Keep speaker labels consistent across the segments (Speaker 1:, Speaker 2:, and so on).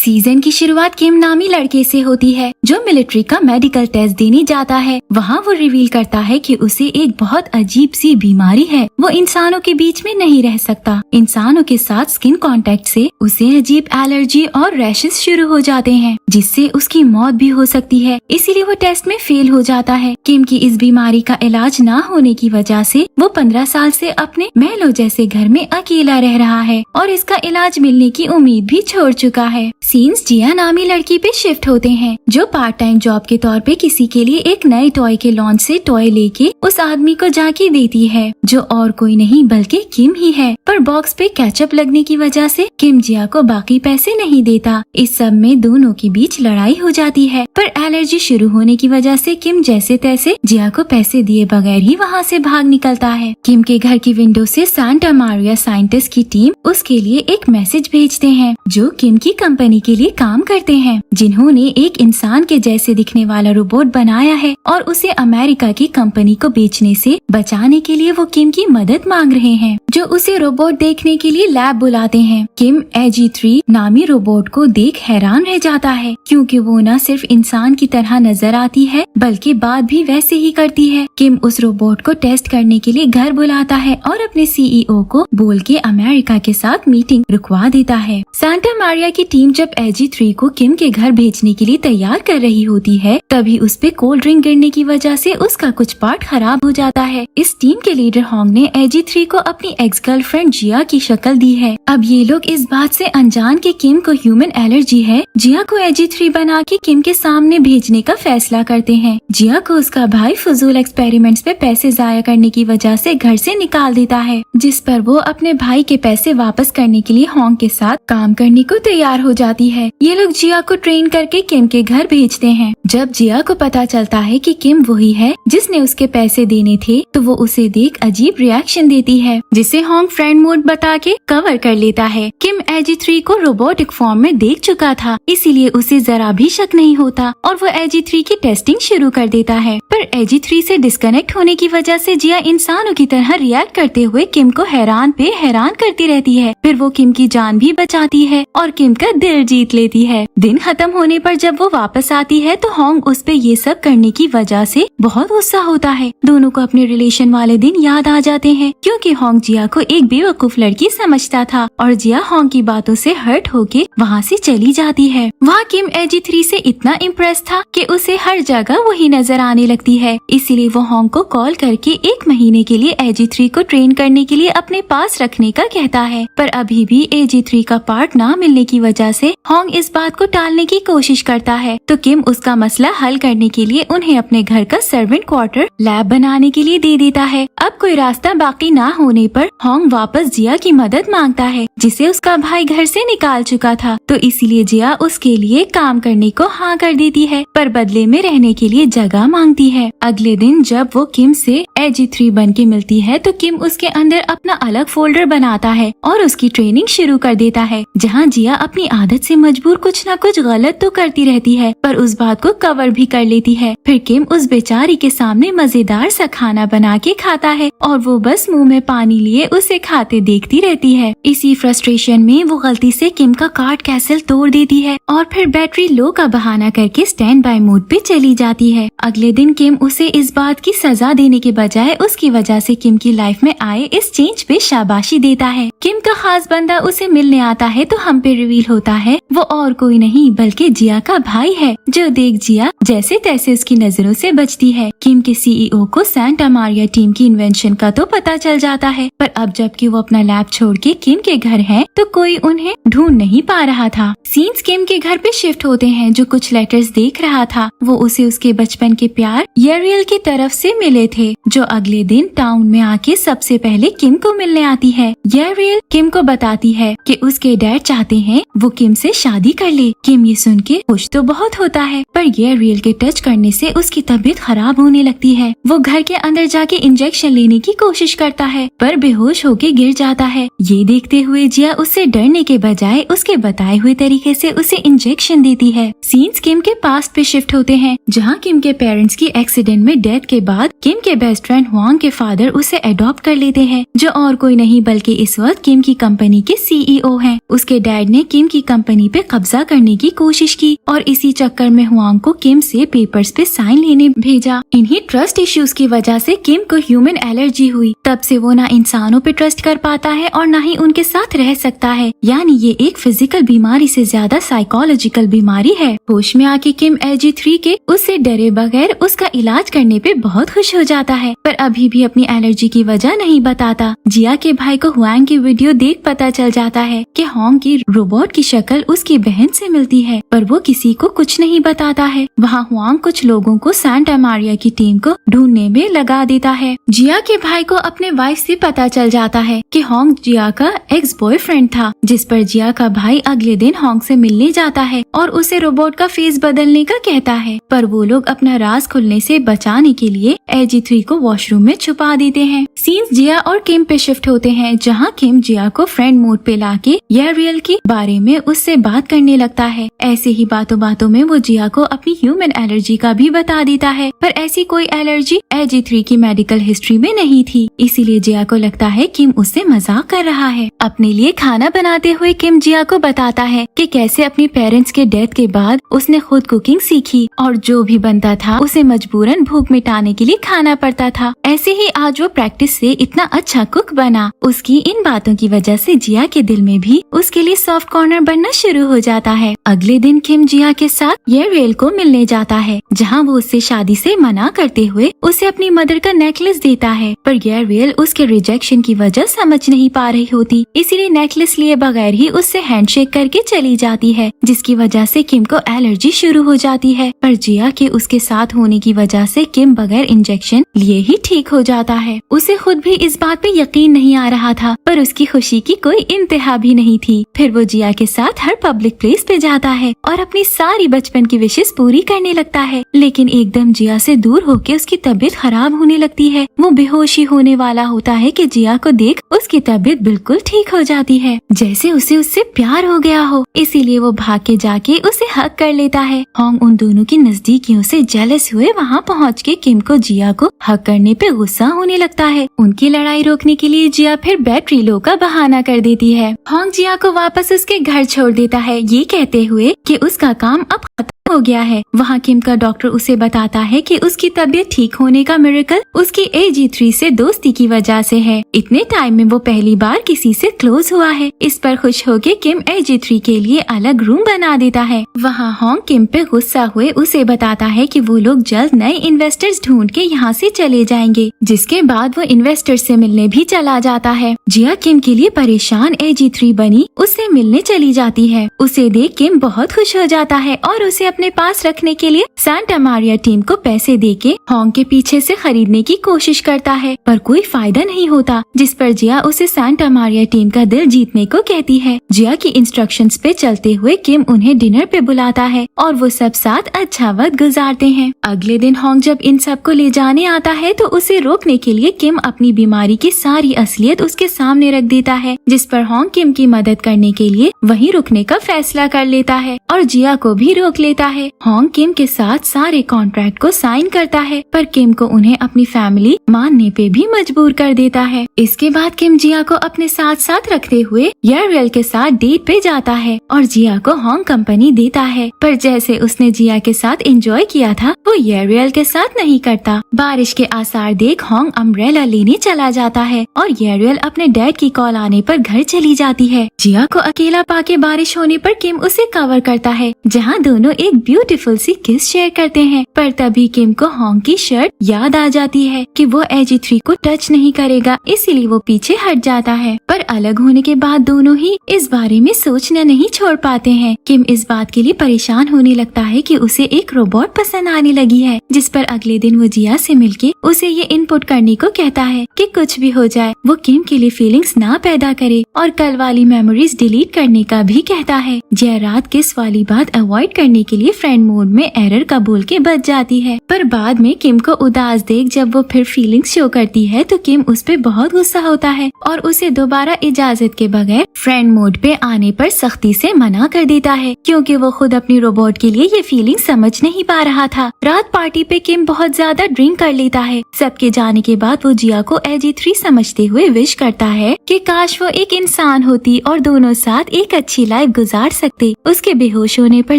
Speaker 1: Season की शुरुआत किम नामी लड़के से होती है जो मिलिट्री का मेडिकल टेस्ट देने जाता है। वहाँ वो रिवील करता है कि उसे एक बहुत अजीब सी बीमारी है। वो इंसानों के बीच में नहीं रह सकता। इंसानों के साथ स्किन कांटेक्ट से उसे अजीब एलर्जी और रैशेस शुरू हो जाते हैं, जिससे उसकी मौत भी हो सकती है। इसीलिए वो टेस्ट में फेल हो जाता है। किम की इस बीमारी का इलाज न होने की वजह से वो 15 साल से अपने महलों जैसे घर में अकेला रह रहा है और इसका इलाज मिलने की उम्मीद भी छोड़ चुका है। सीन्स जिया नामी लड़की पे शिफ्ट होते हैं जो पार्ट टाइम जॉब के तौर पे किसी के लिए एक नए टॉय के लॉन्च से टॉय लेके उस आदमी को जाके देती है, जो और कोई नहीं बल्कि किम ही है। पर बॉक्स पे कैचअप लगने की वजह से किम जिया को बाकी पैसे नहीं देता। इस सब में दोनों के बीच लड़ाई हो जाती है, पर एलर्जी शुरू होने की वजह से किम जैसे तैसे जिया को पैसे दिए बगैर ही वहाँ से भाग निकलता है। किम के घर की विंडो से सांता मारिया साइंटिस्ट की टीम उसके लिए एक मैसेज भेजते हैं जो किम की कंपनी के लिए काम करते हैं, जिन्होंने एक इंसान के जैसे दिखने वाला रोबोट बनाया है और उसे अमेरिका की कंपनी को बेचने से बचाने के लिए वो किम की मदद मांग रहे हैं, जो उसे रोबोट देखने के लिए लैब बुलाते हैं। किम AG3 नामी रोबोट को देख हैरान रह जाता है, क्योंकि वो न सिर्फ इंसान की तरह नजर आती है बल्कि बात भी वैसे ही करती है। किम उस रोबोट को टेस्ट करने के लिए घर बुलाता है और अपने CEO को बोल के अमेरिका के साथ मीटिंग रुकवा देता है। सांता मारिया की टीम जब AG3 को किम के घर भेजने के लिए तैयार कर रही होती है, तभी उस पे कोल्ड ड्रिंक गिरने की वजह से उसका कुछ पार्ट खराब हो जाता है। इस टीम के लीडर होंग ने AG3 को अपनी एक्स गर्लफ्रेंड जिया की शक्ल दी है। अब ये लोग इस बात से अनजान कि किम को ह्यूमन एलर्जी है, जिया को AG3 बना के किम के सामने भेजने का फैसला करते हैं। जिया को उसका भाई फजूल एक्सपेरिमेंट्स पे पैसे जाया करने की वजह से घर से निकाल देता है, जिस पर वो अपने भाई के पैसे वापस करने के लिए होंग के साथ काम करने को तैयार हो जाती है। ये लोग जिया को ट्रेन करके किम के घर भेजते हैं। जब जिया को पता चलता है कि किम वही है जिसने उसके पैसे देने थे, तो वो उसे देख अजीब रिएक्शन देती है, जिसे होंग फ्रेंड मोड बता के कवर कर लेता है। किम AG3 को रोबोटिक फॉर्म में देख चुका था, इसीलिए उसे जरा भी शक नहीं होता और वो AG3 की टेस्टिंग शुरू कर देता है। पर AG3 से डिस्कनेक्ट होने की वजह से जिया इंसानों की तरह रिएक्ट करते हुए किम को हैरान पे हैरान करती रहती है। फिर वो किम की जान भी बचाती है और किम का दिल जीत लेती है। दिन खत्म होने पर जब वो वापस आती है तो होंग उस पे ये सब करने की वजह से बहुत गुस्सा होता है। दोनों को अपने रिलेशन वाले दिन याद आ जाते हैं, क्योंकि होंग जिया को एक बेवकूफ लड़की समझता था और जिया होंग की बातों से हर्ट होके वहाँ से चली जाती है। वहाँ किम AG3 से इतना इम्प्रेस था कि उसे हर जगह वही नजर आने लगती है। इसीलिए वो होंग को कॉल करके 1 महीने के लिए AG3 को ट्रेन करने के लिए अपने पास रखने का कहता है। पर अभी भी AG3 का पार्ट ना मिलने की वजह से होंग इस बात को टालने की कोशिश करता है, तो किम उसका मसला हल करने के लिए उन्हें अपने घर का सर्वेंट क्वार्टर लैब बनाने के लिए दे देता है। अब कोई रास्ता बाकी ना होने पर होंग वापस जिया की मदद मांगता है, जिसे उसका भाई घर से निकाल चुका था, तो इसीलिए जिया उसके लिए काम करने को हाँ कर देती है, पर बदले में रहने के लिए जगह मांगती है। अगले दिन जब वो किम से AG3 बन के मिलती है, तो किम उसके अंदर अपना अलग फोल्डर बनाता है और उसकी ट्रेनिंग शुरू कर देता है, जहाँ जिया अपनी आदत से मजबूर कुछ न कुछ गलत तो करती रहती है, पर उस बात को कवर भी कर लेती है। फिर किम उस बेचारी के सामने मजेदार सा खाना बना के खाता है और वो बस मुंह में पानी लिए उसे खाते देखती रहती है। इसी फ्रस्ट्रेशन में वो गलती से किम का कार्ड कैसल तोड़ देती है और फिर बैटरी लो का बहाना करके स्टैंड बाय मोड पे चली जाती है। अगले दिन किम उसे इस बात की सजा देने के बजाय उसकी वजह से किम की लाइफ में आए इस चेंज पे शाबाशी देता है। किम का खास बंदा उसे मिलने आता है तो हम पे रिवील होता है वो और कोई नहीं बल्कि जिया का भाई है, जो देख जिया जैसे तैसे उसकी नजरों से बचती है। किम के CEO को सांता मारिया टीम की इन्वेंशन का तो पता चल जाता है, पर अब जबकि वो अपना लैब छोड़ के किम के घर है तो कोई उन्हें ढूंढ नहीं पा रहा था। सीन्स किम के घर पे शिफ्ट होते हैं, जो कुछ लेटर्स देख रहा था वो उसे उसके बचपन के प्यार येरियल की तरफ से मिले थे, जो अगले दिन टाउन में आके सबसे पहले किम को मिलने आती है। येरियल किम को बताती है कि उसके डैड चाहते हैं वो किम से शादी कर ले। किम ये सुन के खुश तो बहुत होता है, पर येरियल के टच करने से उसकी तबीयत खराब होने लगती है। वो घर के अंदर जाके इंजेक्शन लेने की कोशिश करता है, पर बेहोश होके गिर जाता है। ये देखते हुए जिया उससे डरने के बजाय उसके बताए हुए तरीके तरीके से उसे इंजेक्शन देती है। सीन्स किम के पास्ट पे शिफ्ट होते हैं, जहाँ किम के पेरेंट्स की एक्सीडेंट में डेथ के बाद किम के बेस्ट फ्रेंड हुआंग के फादर उसे अडॉप्ट कर लेते हैं, जो और कोई नहीं बल्कि इस वक्त किम की कंपनी के सीईओ हैं। उसके डैड ने किम की कंपनी पे कब्जा करने की कोशिश की और इसी चक्कर में हुआंग को किम से पेपर्स पे साइन लेने भेजा। इन्हीं ट्रस्ट इश्यूज की वजह से किम को ह्यूमन एलर्जी हुई। तब से वो ना इंसानों पे ट्रस्ट कर पाता है और ना ही उनके साथ रह सकता है। यानी ये एक फिजिकल बीमारी से ज्यादा साइकोलॉजिकल बीमारी है। होश में आके किम AG3 के उससे डरे बगैर उसका इलाज करने पे बहुत खुश हो जाता है, पर अभी भी अपनी एलर्जी की वजह नहीं बताता। जिया के भाई को हुआंग की वीडियो देख पता चल जाता है कि होंग की रोबोट की शक्ल उसकी बहन से मिलती है, पर वो किसी को कुछ नहीं बताता है। वहाँ हुआंग कुछ लोगों को सांता मारिया की टीम को ढूंढने में लगा देता है। जिया के भाई को अपने वाइफ से पता चल जाता है कि होंग जिया का एक्स बॉयफ्रेंड था, जिस पर जिया का भाई अगले दिन होंग से मिलने जाता है और उसे रोबोट का फेस बदलने का कहता है, पर वो लोग अपना राज खुलने से बचाने के लिए AG3 को वॉशरूम में छुपा देते हैं। सीन्स जिया और किम पे शिफ्ट होते हैं, जहाँ किम जिया को फ्रेंड मोड पे लाके रियल के बारे में उससे बात करने लगता है। ऐसे ही बातों बातों में वो जिया को अपनी ह्यूमन एलर्जी का भी बता देता है, पर ऐसी कोई एलर्जी AG3 की मेडिकल हिस्ट्री में नहीं थी, इसीलिए जिया को लगता है किम उससे मजाक कर रहा है। अपने लिए खाना बनाते हुए किम जिया को बताता है कि कैसे अपने पेरेंट्स के डेथ के बाद उसने खुद कुकिंग सीखी और जो भी बनता था उसे मजबूरन भूख मिटाने के लिए खाना पड़ता था। ऐसे ही आज वो प्रैक्टिस से इतना अच्छा कुक बना। उसकी इन बातों की वजह से जिया के दिल में भी उसके लिए सॉफ्ट कॉर्नर बनना शुरू हो जाता है। अगले दिन किम जिया के साथ रियल को मिलने जाता है, जहाँ वो उससे शादी से मना करते हुए उसे अपनी मदर का नेकलेस देता है, पर रियल उसके रिजेक्शन की वजह समझ नहीं पा रही होती, इसीलिए नेकलेस लिए बगैर ही उससे हैंडशेक करके चली जाती है, जिसकी वजह से किम को एलर्जी शुरू हो जाती है। पर जिया के उसके साथ होने की वजह से किम बगैर इंजेक्शन लिए ही ठीक हो जाता है। उसे खुद भी इस बात पे यकीन नहीं आ रहा था, पर उसकी खुशी की कोई इंतहा भी नहीं थी। फिर वो जिया के साथ हर पब्लिक प्लेस पे जाता है और अपनी सारी बचपन की विशेष पूरी करने लगता है, लेकिन एकदम जिया से दूर होके उसकी तबीयत खराब होने लगती है। वो बेहोशी होने वाला होता है कि जिया को देख उसकी तबीयत बिल्कुल ठीक हो जाती है, जैसे उसे उससे प्यार हो गया हो। इसीलिए वो भाग के जाके उसे हक कर लेता है। होंग उन दोनों की नजदीकियों से जेलस हुए वहाँ पहुँच के किम को जिया को हक करने पे गुस्सा होने लगता है। उनकी लड़ाई रोकने के लिए जिया फिर बैटरी लो का बहाना कर देती है। होंग जिया को वापस उसके घर छोड़ देता है, ये कहते हुए कि उसका काम अब खत्म हो गया है। वहाँ किम का डॉक्टर उसे बताता है कि उसकी तबीयत ठीक होने का मिरेकल उसकी AG3 से दोस्ती की वजह से है। इतने टाइम में वो पहली बार किसी से क्लोज हुआ है। इस पर खुश होके किम AG3 के लिए अलग रूम बना देता है। वहाँ होंग किम पे गुस्सा हुए उसे बताता है कि वो लोग जल्द नए इन्वेस्टर्स ढूंढ के यहाँ से चले जाएंगे, जिसके बाद वो इन्वेस्टर्स से मिलने भी चला जाता है। जिया किम के लिए परेशान AG3 बनी उससे मिलने चली जाती है। उसे देख किम बहुत खुश हो जाता है और उसे अपने पास रखने के लिए सांता मारिया टीम को पैसे देके होंग के पीछे से खरीदने की कोशिश करता है, पर कोई फायदा नहीं होता, जिस पर जिया उसे सांता मारिया टीम का दिल जीतने को कहती है। जिया की इंस्ट्रक्शंस पे चलते हुए किम उन्हें डिनर पे बुलाता है और वो सब साथ अच्छा वक्त गुजारते हैं। अगले दिन होंग जब इन सब को ले जाने आता है तो उसे रोकने के लिए किम अपनी बीमारी की सारी असलियत उसके सामने रख देता है, जिस पर होंग किम की मदद करने के लिए वहीं रुकने का फैसला कर लेता है और जिया को भी रोक लेता है। होंग किम के साथ सारे कॉन्ट्रैक्ट को साइन करता है, पर किम को उन्हें अपनी फैमिली मानने पे भी मजबूर कर देता है। इसके बाद किम जिया को अपने साथ साथ रखते हुए रियल के साथ डेट पे जाता है और जिया को होंग कंपनी देता है, पर जैसे उसने जिया के साथ एंजॉय किया था वो रियल के साथ नहीं करता। बारिश के आसार देख होंग अम्ब्रेला लेने चला जाता है और रियल अपने डैड की कॉल आने पर घर चली जाती है। जिया को अकेला पाके बारिश होने पर किम उसे कवर करता है, जहाँ दोनों एक ब्यूटीफुल सी किस शेयर करते हैं। पर तभी किम को होंग की शर्ट याद आ जाती है कि वो AG3 को टच नहीं करेगा, इसीलिए वो पीछे हट जाता है। पर अलग होने के बाद दोनों ही इस बारे में सोचना नहीं छोड़ पाते हैं। किम इस बात के लिए परेशान होने लगता है कि उसे एक रोबोट पसंद आने लगी है, जिस पर अगले दिन वो जिया से मिलके उसे ये इनपुट करने को कहता है कि कुछ भी हो जाए वो किम के लिए फीलिंग्स ना पैदा करे और कल वाली मेमोरीज डिलीट करने का भी कहता है। जिया रात किस वाली बात अवॉइड करने के लिए लिए फ्रेंड मोड में एरर का बोल के बच जाती है। पर बाद में किम को उदास देख जब वो फिर फीलिंग्स शो करती है तो किम उस पे बहुत गुस्सा होता है और उसे दोबारा इजाजत के बगैर फ्रेंड मोड पे आने पर सख्ती से मना कर देता है, क्योंकि वो खुद अपनी रोबोट के लिए ये फीलिंग समझ नहीं पा रहा था। रात पार्टी पे किम बहुत ज्यादा ड्रिंक कर लेता है। सबके जाने के बाद वो जिया को AG3 समझते हुए विश करता है कि काश वो एक इंसान होती और दोनों साथ एक अच्छी लाइफ गुजार सकते। उसके बेहोश होने पर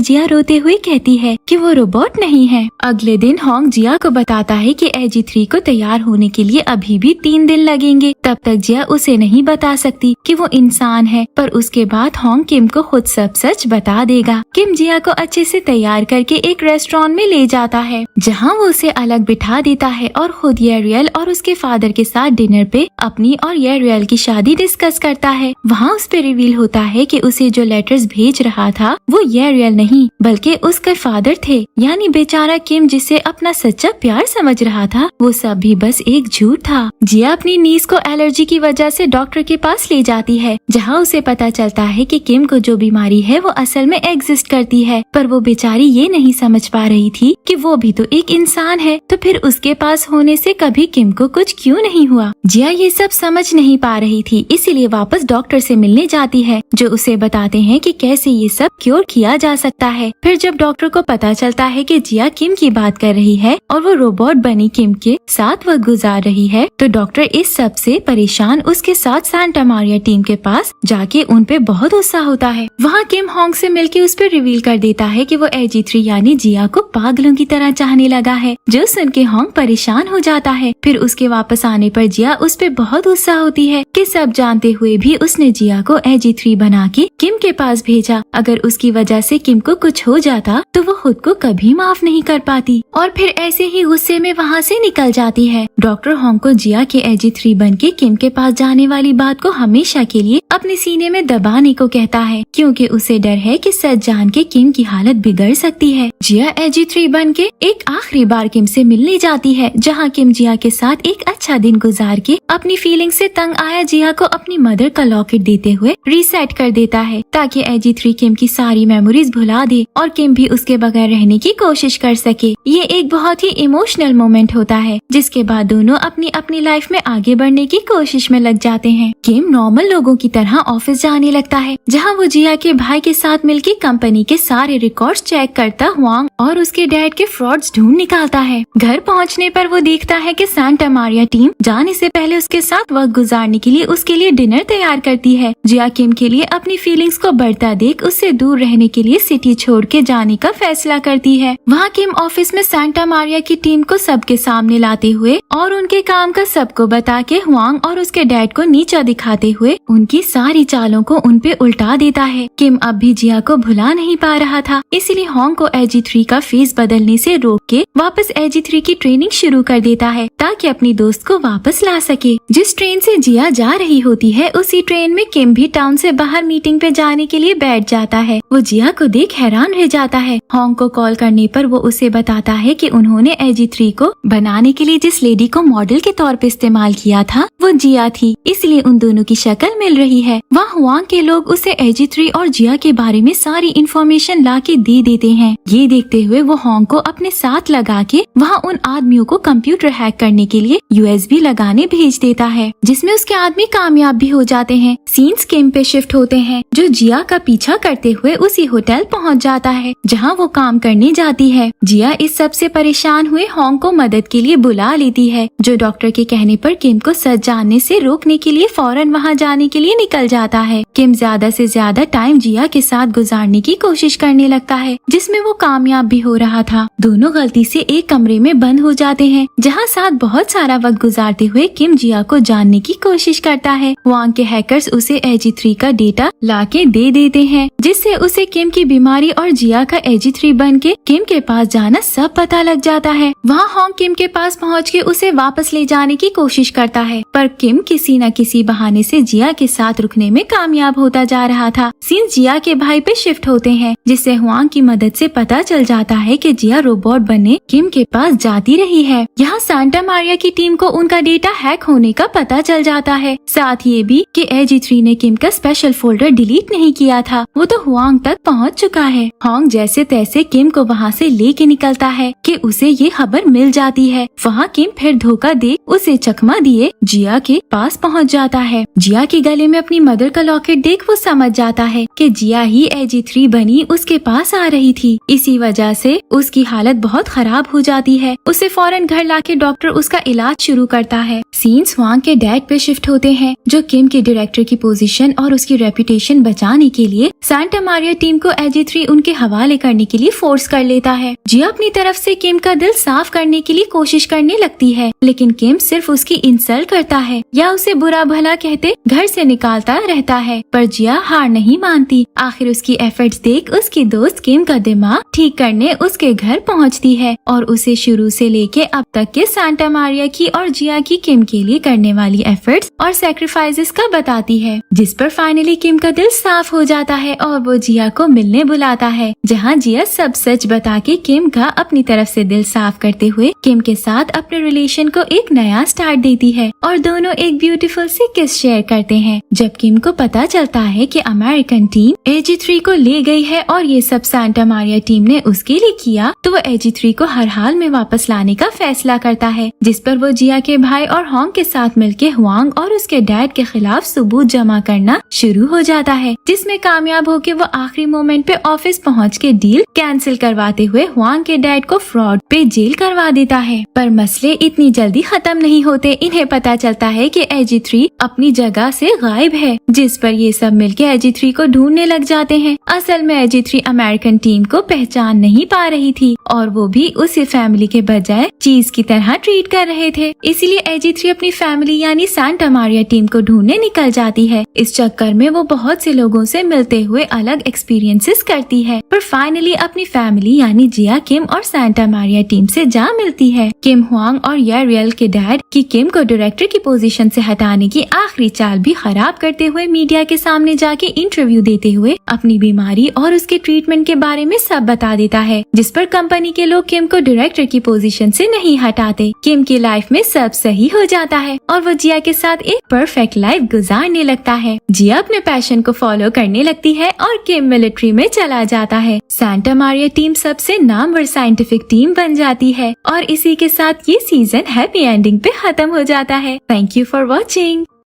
Speaker 1: जिया रोते हुए कहती है कि वो रोबोट नहीं है। अगले दिन होंग जिया को बताता है कि AG3 को तैयार होने के लिए अभी भी 3 दिन लगेंगे। तब तक जिया उसे नहीं बता सकती कि वो इंसान है, पर उसके बाद होंग किम को खुद सब सच बता देगा। किम जिया को अच्छे से तैयार करके एक रेस्टोरेंट में ले जाता है, जहाँ वो उसे अलग बिठा देता है और खुद येरियल और उसके फादर के साथ डिनर पे अपनी और येरियल की शादी डिस्कस करता है। वहाँ उस पे रिवील होता है कि उसे जो लेटर्स भेज रहा था वो येरियल नहीं बल्कि उसके फादर थे, यानी बेचारा किम जिसे अपना सच्चा प्यार समझ रहा था वो सब भी बस एक झूठ था। जिया अपनी नीस को एलर्जी की वजह से डॉक्टर के पास ले जाती है, जहाँ उसे पता चलता है कि किम को जो बीमारी है वो असल में एग्जिस्ट करती है, पर वो बेचारी ये नहीं समझ पा रही थी कि वो भी तो एक इंसान है, तो फिर उसके पास होने से कभी किम को कुछ क्यों नहीं हुआ। जिया ये सब समझ नहीं पा रही थी, इसीलिए वापस डॉक्टर से मिलने जाती है, जो उसे बताते हैं कि कैसे ये सब क्योर किया जा सकता है। फिर जब डॉक्टर को पता चलता है कि जिया किम की बात कर रही है और वो रोबोट बनी किम के साथ वक्त गुजार रही है, तो डॉक्टर इस सब से परेशान उसके साथ सांता मारिया टीम के पास जाके उन पे बहुत गुस्सा होता है। वहाँ किम होंग से मिलके उस पर रिवील कर देता है कि वो AG3 यानी जिया को पागलों की तरह चाहने लगा है, जो सुन के होंग परेशान हो जाता है। फिर उसके वापस आने पर जिया उस पे बहुत गुस्सा होती है कि सब जानते हुए भी उसने जिया को AG3 बना के किम के पास भेजा। अगर उसकी वजह से किम को कुछ हो जाता तो वो खुद को कभी माफ नहीं कर पाती, और फिर ऐसे ही गुस्से में वहाँ से निकल जाती है। डॉक्टर होंग को जिया के AG3 बन के किम के पास जाने वाली बात को हमेशा के लिए अपने सीने में दबाने को कहता है, क्योंकि उसे डर है कि सच जान के किम की हालत बिगड़ सकती है। जिया AG3 बन के एक आखिरी बार किम से मिलने जाती है, जहाँ किम जिया के साथ एक अच्छा दिन गुजार के अपनी फीलिंग से तंग आया जिया को अपनी मदर का लॉकेट देते हुए रीसेट कर देता है, ताकि AG3 किम की सारी मेमोरीज भुला दे और किम भी उसके बगैर रहने की कोशिश कर सके। ये एक बहुत ही इमोशनल मोमेंट होता है, जिसके बाद दोनों अपनी अपनी लाइफ में आगे बढ़ने की कोशिश में लग जाते हैं। किम नॉर्मल लोगों की तरह ऑफिस जाने लगता है, जहाँ वो जिया के भाई के साथ मिलकर कंपनी के सारे रिकॉर्ड्स चेक करता हुआंग और उसके डैड के फ्रॉड्स ढूंढ निकालता है। घर पहुँचने पर वो देखता है कि सांता मारिया टीम जाने से पहले उसके साथ वक्त गुजारने के लिए उसके लिए डिनर तैयार करती है। जिया किम के लिए अपनी फीलिंग्स को बढ़ता देख उससे दूर रहने के लिए सिटी छोड़ के जाने का फैसला करती है। वहाँ किम ऑफिस में सांता मारिया की टीम को सबके सामने लाते हुए और उनके काम का सबको बता के हुआंग और उसके डैड को नीचा दिखाते हुए उनकी सारी चालों को उन पे उल्टा देता है। किम अब भी जिया को भुला नहीं पा रहा था, इसलिए होंग को AG3 का फेस बदलने से रोक के वापस AG3 की ट्रेनिंग शुरू कर देता है, ताकि अपनी दोस्त को वापस ला सके। जिस ट्रेन से जिया जा रही होती है उसी ट्रेन में किम भी टाउन से बाहर मीटिंग पे जाने के लिए बैठ जाता है। वो जिया को देख हैरान रह जाता है। होंग को कॉल करने पर वो उसे बताता है कि उन्होंने AG3 को बनाने के लिए जिस लेडी को मॉडल के तौर पे इस्तेमाल किया था वो जिया थी, इसलिए उन दोनों की शक्ल मिल रही है। वहाँ हुआंग के लोग उसे AG3 और जिया के बारे में सारी इंफॉर्मेशन ला के दे देते हैं। ये देखते हुए वो होंग को अपने साथ लगा के वहाँ उन आदमियों को कंप्यूटर हैक करने के लिए USB लगाने भेज देता है, जिसमें उसके आदमी कामयाब भी हो जाते हैं। सीन्स किम पे शिफ्ट होते हैं, जो जिया का पीछा करते हुए उसी होटल पहुँच जाता है जहाँ वो काम करने जाती है। जिया इस सब से परेशान हुए होंग को मदद के लिए बुला लेती है, जो डॉक्टर के कहने पर किम को सच जानने से रोकने के लिए फौरन वहाँ जाने के लिए निकल जाता है। किम ज्यादा से ज्यादा टाइम जिया के साथ गुजारने की कोशिश करने लगता है, जिसमें वो कामयाब भी हो रहा था। दोनों गलती से एक कमरे में बंद हो जाते हैं, जहाँ साथ बहुत सारा वक्त गुजारते हुए किम जिया को जानने की कोशिश करता है। हुआंग के हैकर्स उसे AG3 का डेटा लाके दे देते हैं, जिससे उसे किम की बीमारी और जिया का AG3 बन के किम के पास जाना सब पता लग जाता है। वहाँ होंग किम के पास पहुँच के उसे वापस ले जाने की कोशिश करता है, पर किम किसी न किसी बहाने से जिया के साथ रुकने में कामयाब होता जा रहा था। सीन जिया के भाई पे शिफ्ट होते हैं, जिससे हुआंग की मदद से पता चल जाता है कि जिया रोबोट बनने किम के पास जाती रही है। यहाँ सांता मारिया की टीम को उनका डेटा हैक होने का पता चल जाता है, साथ ये भी कि AG3 ने किम का स्पेशल फोल्डर डिलीट नहीं किया था, वो तो हुआंग तक पहुँच चुका है। होंग जैसे तैसे किम को वहाँ से लेके निकलता है कि उसे ये खबर मिल जाती है। वहाँ किम फिर धोखा दे उसे चकमा दिए जिया के पास पहुँच जाता है। जिया के गले में अपनी मदर का लॉकेट देख वो समझ जाता है कि जिया ही AG3 बनी उसके पास आ रही थी। इसी वजह से उसकी हालत बहुत खराब हो जाती है। उसे फौरन घर लाके डॉक्टर उसका इलाज शुरू करता है। सीन्स वांग के डैड पे शिफ्ट होते हैं जो किम के डायरेक्टर की पोजीशन और उसकी रेपुटेशन बचाने के लिए सांता मारिया टीम को AG3 उनके हवाले करने के लिए फोर्स कर लेता है। जिया अपनी तरफ से किम का दिल साफ करने के लिए कोशिश करने लगती है, लेकिन किम सिर्फ उसकी इंसल्ट करता है या उसे बुरा भला कहते घर से निकालता रहता है। पर जिया हार नहीं मानती। आखिर उसकी एफर्ट्स देख उसकी दोस्त किम का दिमाग ठीक करने उसके घर पहुंचती है और उसे शुरू से लेके अब तक के सांता मारिया की और जिया की किम के लिए करने वाली एफर्ट्स और सैक्रिफाइसेस का बताती है, जिस पर फाइनली किम का दिल साफ हो जाता है और वो जिया को मिलने बुलाता है, जहाँ जिया सब सच बता के किम का अपनी तरफ से दिल साफ करते हुए किम के साथ अपने रिलेशन को एक नया स्टार्ट देती है और दोनों एक ब्यूटीफुल सी किस शेयर करते हैं। जब किम को पता चलता है कि अमेरिकन टीम AG3 को ले गई है और ये सब सांता मारिया टीम ने उसके लिए किया, तो वो AG3 को हर हाल में वापस लाने का फैसला करता है, जिस पर वो जिया के भाई और होंग के साथ मिलके हुआंग और उसके डैड के खिलाफ सबूत जमा करना शुरू हो जाता है, जिसमें कामयाब होके वो आखिरी मोमेंट पे ऑफिस पहुंच के डील कैंसिल करवाते हुए हुआंग के डैड को फ्रॉड पे जेल करवा देता है। पर मसले इतनी जल्दी खत्म नहीं होते। इन्हें पता चलता है कि AG3 अपनी जगह से गायब है, जिस पर ये सब मिलके AG3 को ढूंढने लग जाते हैं। असल में AG3 अमेरिकन टीम को पहचान नहीं पा रही थी और वो भी उसी फैमिली के बजाय चीज की तरह ट्रीट कर रहे थे। इसलिए AG3 अपनी फैमिली यानी सांता मारिया टीम को ढूंढने निकल जाती है। इस चक्कर में वो बहुत से लोगों से मिलते हुए अलग एक्सपीरियंसेस करती है, पर फाइनली अपनी फैमिली यानी जिया, किम और सांता मारिया टीम से जा मिलती है। किम हुआंग और यारियल के डैड की किम को डायरेक्टर की पोजीशन से हटाने की आखिरी चाल भी खराब करते हुए मीडिया के सामने जाके इंटरव्यू देते हुए अपनी बीमारी और उसके ट्रीटमेंट के बारे में सब बता देता है, जिस पर कंपनी के लोग किम को डायरेक्टर की पोजीशन से नहीं हटाते। किम की लाइफ में सब सही हो जाता है और वो जिया के साथ एक परफेक्ट लाइफ गुजारने लगता है। जिया अपने पैशन को फॉलो करने लगती है और किम मिलिट्री में चला जाता है। सांता मारिया टीम सबसे नामवर साइंटिफिक टीम बन जाती है और इसी के साथ ये सीजन हैप्पी एंडिंग पे खत्म हो जाता है। Thank you for watching.